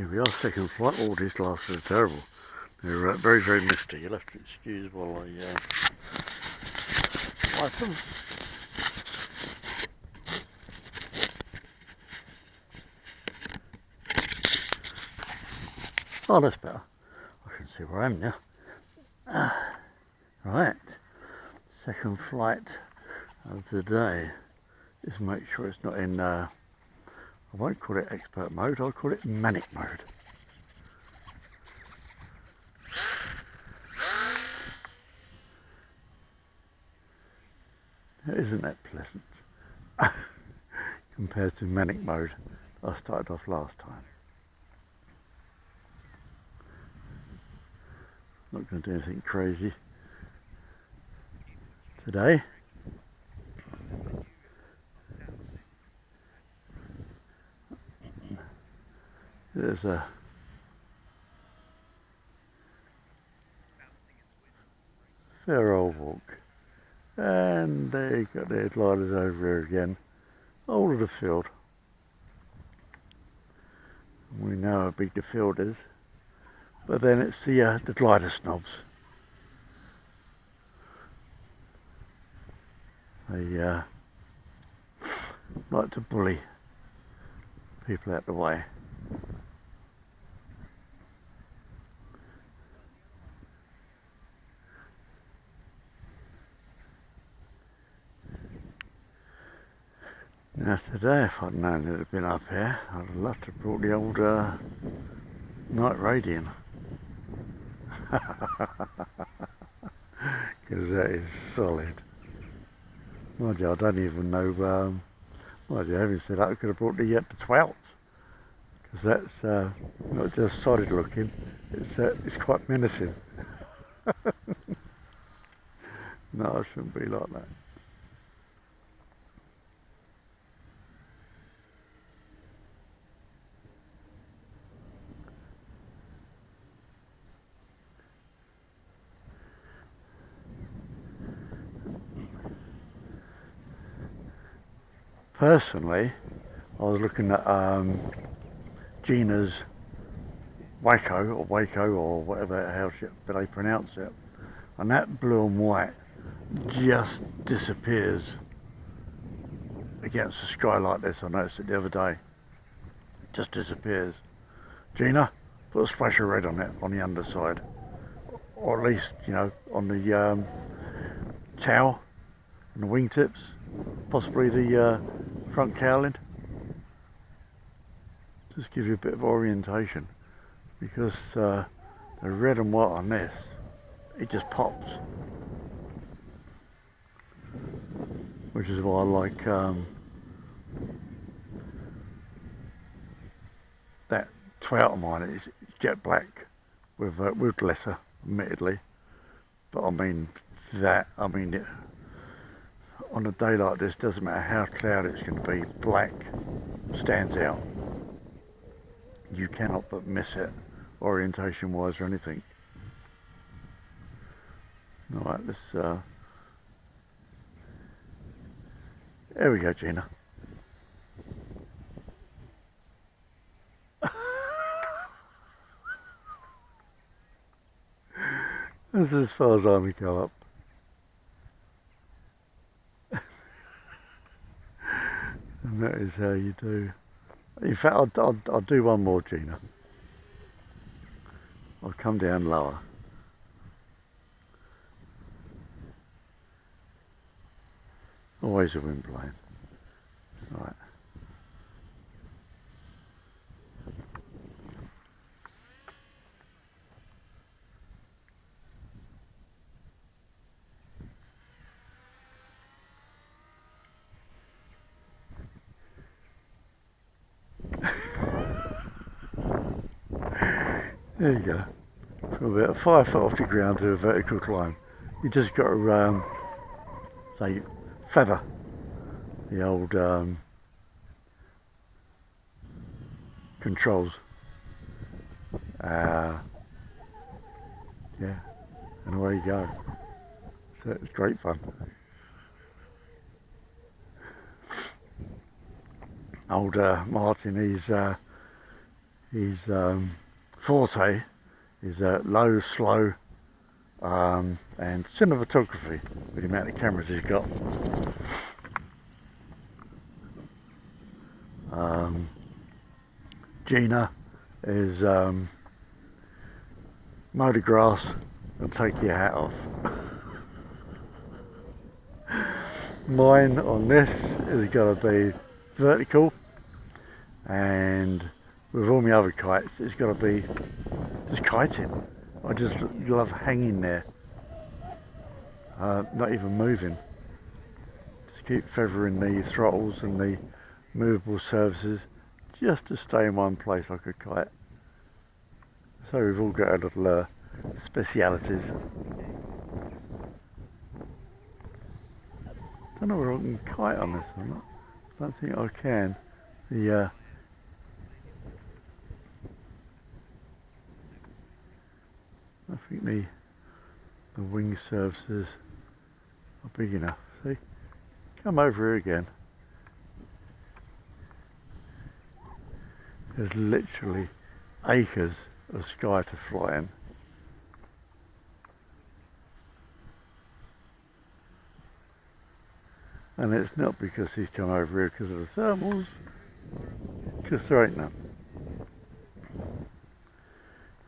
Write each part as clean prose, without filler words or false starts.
Here we are, second flight. All these last are terrible. They're very, very misty. You'll have to excuse while I light them. Oh, that's better. I can see where I am now. Right, second flight of the day. Just make sure it's not in, I won't call it expert mode, I'll call it manic mode. Isn't that pleasant? Compared to manic mode I started off last time. Not going to do anything crazy today. There's a fair old walk, and they got their gliders over here again, all of the field. We know how big the field is, but then it's the glider snobs. They like to bully people out the way. Now today, if I'd known it had been up here, I'd have loved to have brought the old night radian. Because that is solid. Mind you, I don't even know, mind you, having said that, I could have brought the 12, because that's not just solid looking, it's quite menacing. No, I shouldn't be like that. Personally, I was looking at Gina's Waco or whatever how they pronounce it, and that blue and white just disappears against the sky like this. I noticed it the other day. It just disappears. Gina, put a splash of red on it on the underside, or at least, you know, on the tail and the wingtips, possibly the front cowling. Just give you a bit of orientation, because the red and white on this, it just pops, which is why I like that 12 of mine. It's jet black with glitter, admittedly, but I mean it, on a day like this, doesn't matter how cloudy it's going to be, black stands out. You cannot but miss it, orientation wise or anything. Alright, let's there we go, Gina. That's as far as I can go up. And that is how you do. In fact, I'll do one more, Gina. I'll come down lower. Always a wind blowing. Right. There you go. From about 5 foot off the ground to a vertical climb. You just got to say feather the old controls. Yeah, and away you go. So it's great fun. Old Martin, His forte is low, slow, and cinematography with the amount of cameras he's got. Gina is mow the grass and take your hat off. Mine on this is going to be vertical, and with all my other kites it's going to be just kiting. I just love hanging there, not even moving. Just keep feathering the throttles and the movable surfaces just to stay in one place like a kite. So we've all got our little specialities. Don't know whether I can kite on this or not. Don't think I can. I think the wing surfaces are big enough. See? Come over here again. There's literally acres of sky to fly in. And it's not because he's come over here because of the thermals, because there ain't none.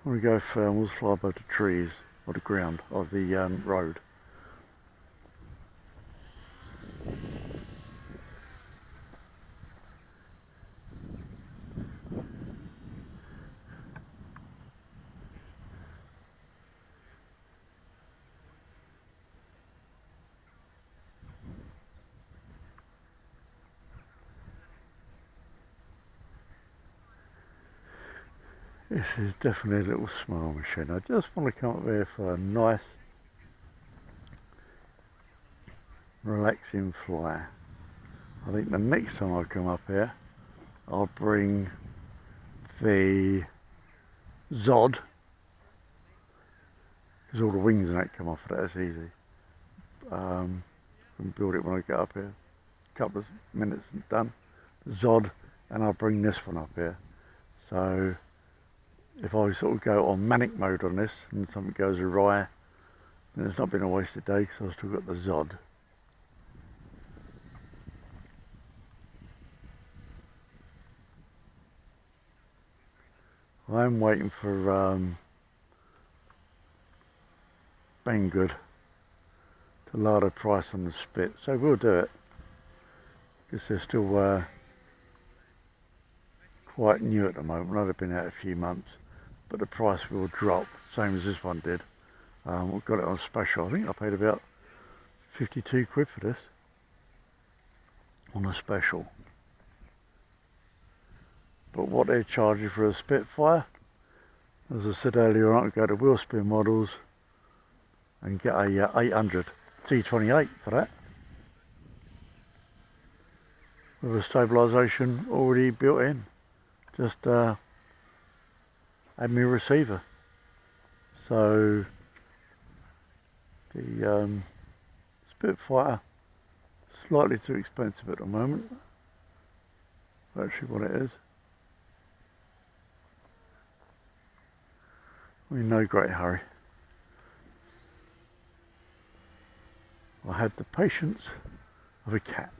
When we go thermals, fly above the trees or the ground of the road. This is definitely a little small machine. I just want to come up here for a nice, relaxing fly. I think the next time I come up here, I'll bring the Zod, because all the wings and that come off of that, it's easy. Can build it when I get up here. A couple of minutes and done. Zod, and I'll bring this one up here. So if I sort of go on manic mode on this and something goes awry, then it's not been a wasted day because I've still got the Zod. I'm waiting for Banggood to lower the price on the spit, so we'll do it because they're still quite new at the moment. They've been out a few months, but the price will drop, same as this one did. We've got it on special. I think I paid about 52 quid for this on a special. But what they're charging for a Spitfire, as I said earlier, I can go to wheel spin models and get a 800 T28 for that, with a stabilisation already built in. Just add me a receiver. So the Spitfire, slightly too expensive at the moment. Actually what it is. I'm in no great hurry. I had the patience of a cat.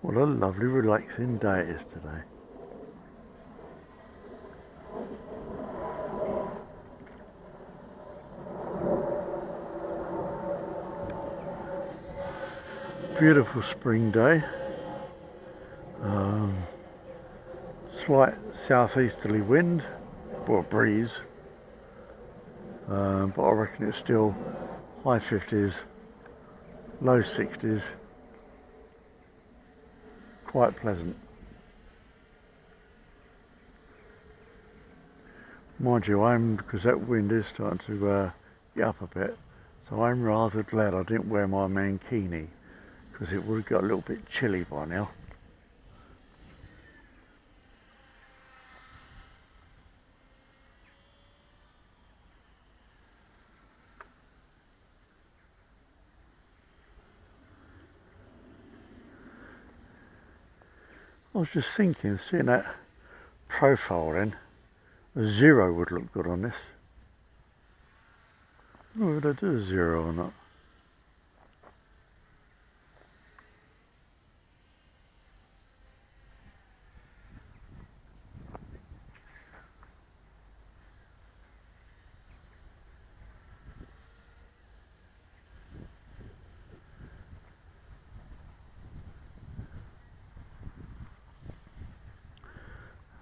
What a lovely relaxing day it is today. Beautiful spring day. Slight southeasterly wind, or breeze, but I reckon it's still high 50s, low 60s. Quite pleasant. Mind you, because that wind is starting to get up a bit, so I'm rather glad I didn't wear my mankini, because it would have got a little bit chilly by now. I was just thinking, seeing that profile then, a 0 would look good on this. Oh, would I do a 0 or not?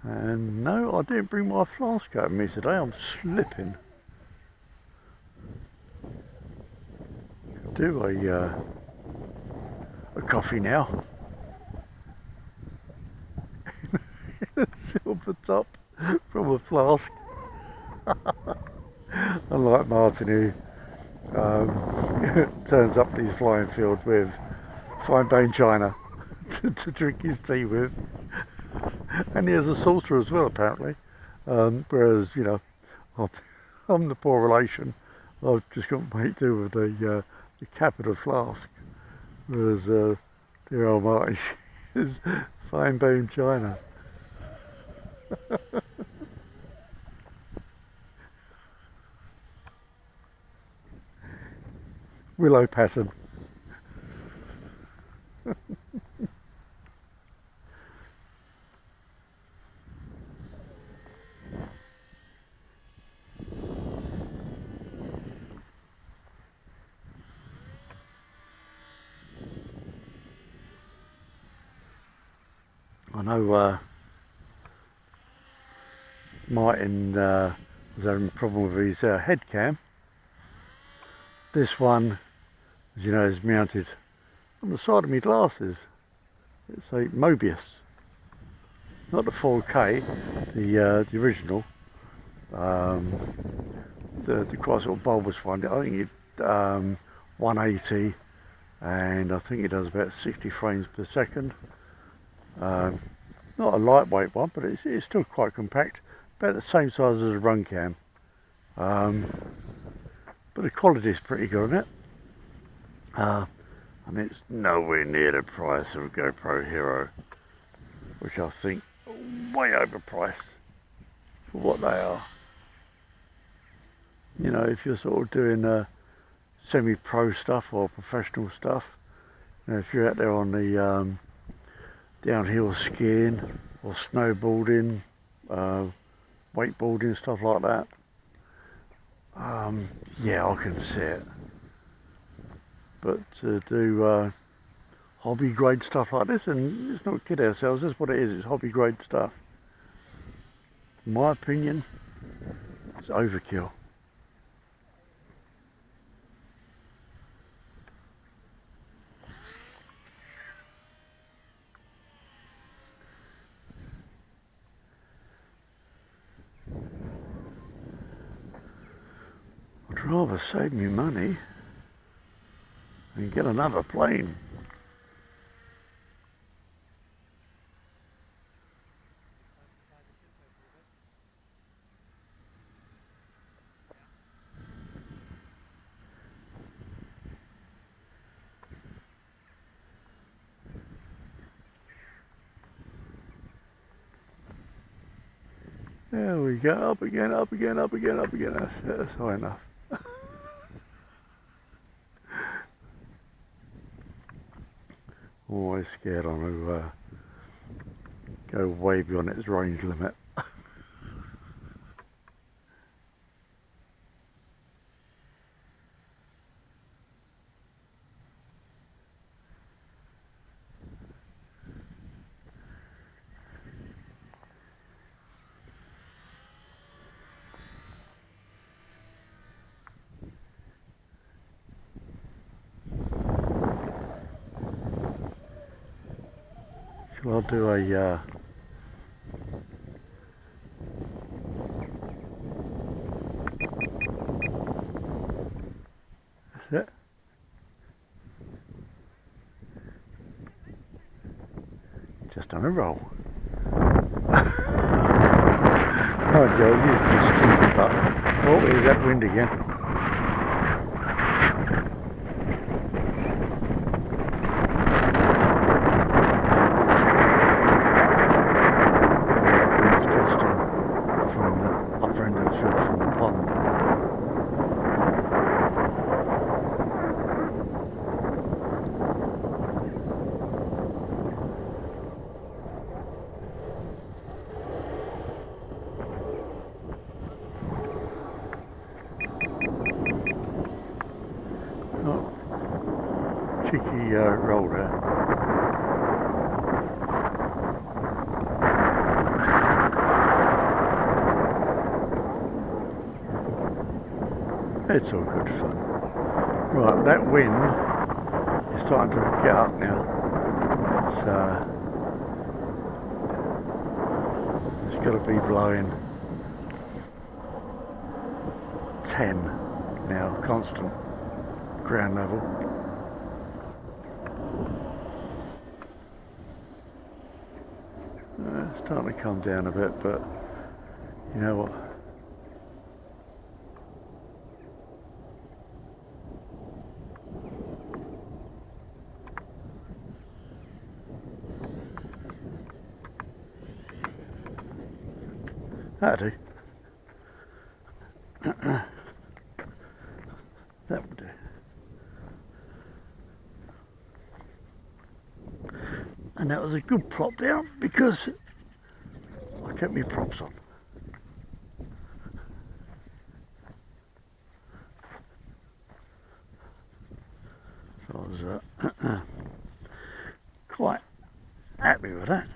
And no, I didn't bring my flask out with me today. I'm slipping. Do a coffee now. Silver top from a flask. Unlike Martin, who turns up his flying field with fine bone china to drink his tea with. And he has a saucer as well, apparently. Whereas, you know, I'm the poor relation. I've just got to make do with the cap of the flask. Whereas dear old Martin is fine bone china. Willow pattern. I know Martin was having a problem with his head cam. This one, as you know, is mounted on the side of my glasses. It's a Mobius, not the 4K, the original, the quite sort of bulbous one. I think it 180, and I think it does about 60 frames per second. Not a lightweight one, but it's still quite compact, about the same size as a run cam. But the quality is pretty good on it. And it's nowhere near the price of a GoPro Hero, which I think are way overpriced for what they are. You know, if you're sort of doing semi-pro stuff or professional stuff, you know, if you're out there on the downhill skiing or snowboarding, wakeboarding, stuff like that, yeah, I can see it. But to do hobby grade stuff like this, and let's not kid ourselves, that's what it is, it's hobby grade stuff. In my opinion, it's overkill. I'd rather save me money and get another plane. There we go, up again, up again, up again, up again. That's high enough. Always scared I'm going to go way beyond its range limit. Shall I do just on a roll. Oh Joe, using the stupid butt. Oh, here's that wind again. Wind's gusting from the upper end of the field from the pond. Oh, cheeky roll there. It's all good fun. Right, that wind is starting to get up now. It's got to be blowing 10 now, constant ground level. It's starting to come down a bit, but you know what? That'll do. That will do. And that was a good plop down because I kept my props on. So I was quite happy with that.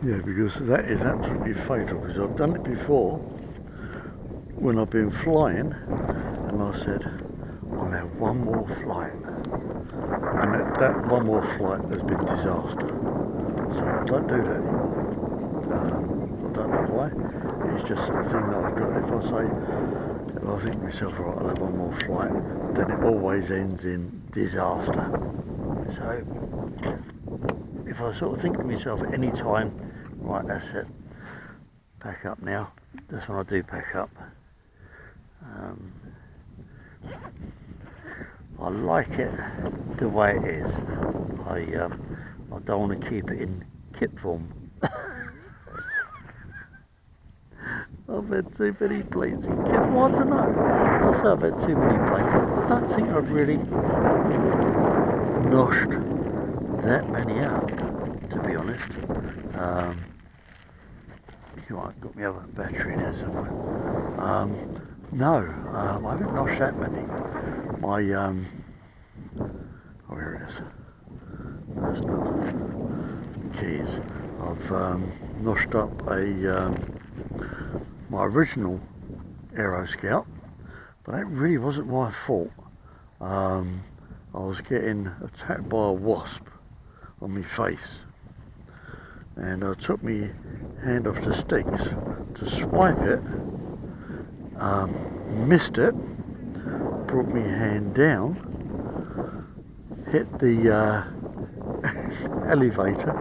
Yeah, because that is absolutely fatal, because I've done it before when I've been flying and I said I'll have one more flight, and that one more flight has been disaster. So I don't do that anymore. I don't know why. It's just a thing that I've got. If I think to myself, right, I'll have one more flight, then it always ends in disaster. So if I sort of think to myself at any time, right, that's it, pack up now, that's when I do pack up. I like it the way it is. I don't want to keep it in kit form. I've had too many planes in kit form. I don't know. I'll say I've had too many planes. I don't think I've really noshed that many out, to be honest. You might have got my other battery in there somewhere. No, I haven't noshed that many. My oh, here it is. That's not keys. I've noshed up my original Aero Scout, but that really wasn't my fault. I was getting attacked by a wasp on my face, and I took my hand off the sticks to swipe it, missed it, brought my hand down, hit the elevator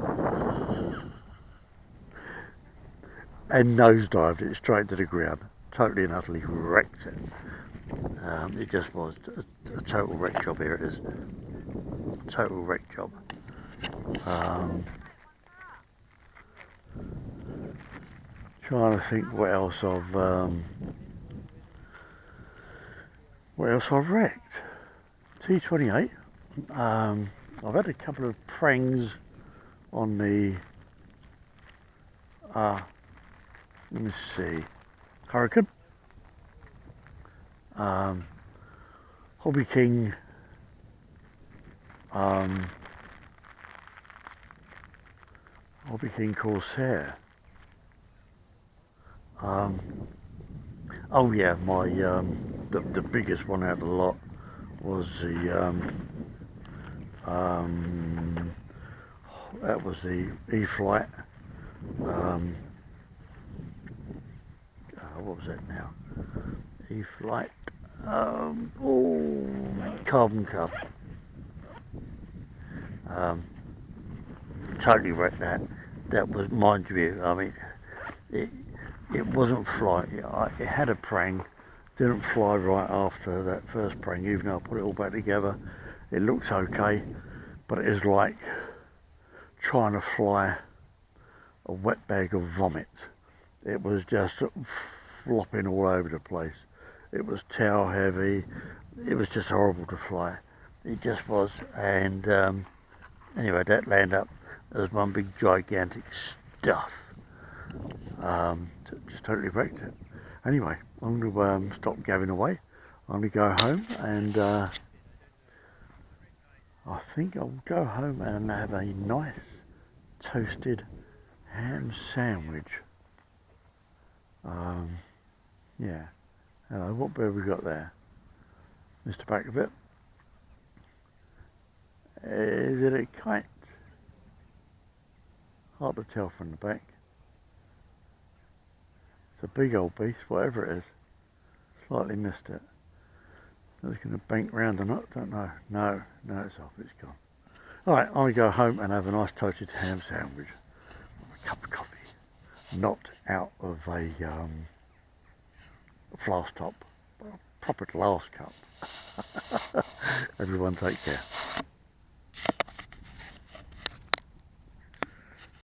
and nosedived it straight to the ground. Totally and utterly wrecked it. It just was a total wreck job. Here it is. Total wreck job. Trying to think what else I've wrecked. T28. I've had a couple of prangs on the let me see, Hurricane, Hobby King, Hobby King Corsair. Oh yeah, my the biggest one out of the lot was the that was the E-Flight what was that now? E-flight. Carbon Cup. Totally wrecked that. That was, mind you, I mean, it wasn't flying. It had a prang, didn't fly right after that first prang, even though I put it all back together. It looks okay, but it is like trying to fly a wet bag of vomit. It was just flopping all over the place. It was tail heavy. It was just horrible to fly. It just was. And anyway, that landed up as one big gigantic stuff. Just totally wrecked it. Anyway, I'm going to stop gabbing away. I'm going to go home, and I think I'll go home and have a nice toasted ham sandwich. Yeah. Hello, what bird we got there? Mr. Back of it. Is it a kite? Hard to tell from the back. It's a big old beast, whatever it is. Slightly missed it. I was going to bank round or not, don't know. No, it's off, it's gone. Alright, I'm going to go home and have a nice toasted ham sandwich. A cup of coffee. Not out of a flask top, but a proper glass cup. Everyone take care.